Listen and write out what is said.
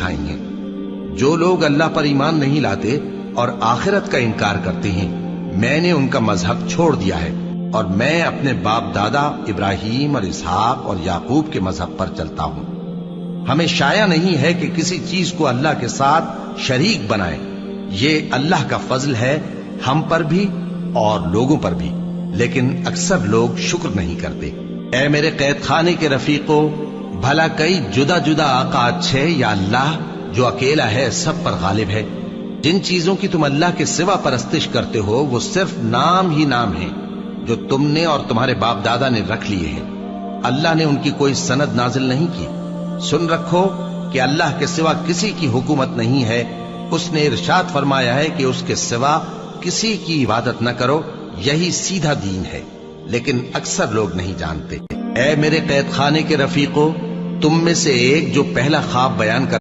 सिखाएंगे। जो लोग अल्लाह पर ईमान नहीं लाते और आखिरत का इनकार करते हैं, मैंने उनका मजहब छोड़ दिया है और मैं अपने बाप दादा इब्राहिम और इसहाक और याकूब के मजहब पर चलता हूं। हमें शाया नहीं है कि किसी चीज को अल्लाह के साथ शरीक बनाए। ये अल्लाह का फजल है हम पर भी और लोगों पर भी, लेकिन अक्सर लोग शुक्र नहीं करते। ऐ मेरे कैद खाने के रफीको, भला कई जुदा जुदा आका अच्छे या अल्लाह जो अकेला है, सब पर गालिब है। जिन चीजों की तुम अल्लाह के सिवा परस्तिश करते हो वो सिर्फ नाम ही नाम है जो तुमने और तुम्हारे बाप दादा ने रख लिए हैं। अल्लाह ने उनकी कोई सनद नाजिल नहीं की। सुन रखो कि अल्लाह के सिवा किसी की हुकूमत नहीं है। उसने इरशाद फरमाया है कि उसके सिवा किसी की इबादत न करो, यही सीधा दीन है, लेकिन अक्सर लोग नहीं जानते। ऐ मेरे कैद खाने के रफीको, तुम में से एक जो पहला ख्वाब बयान कर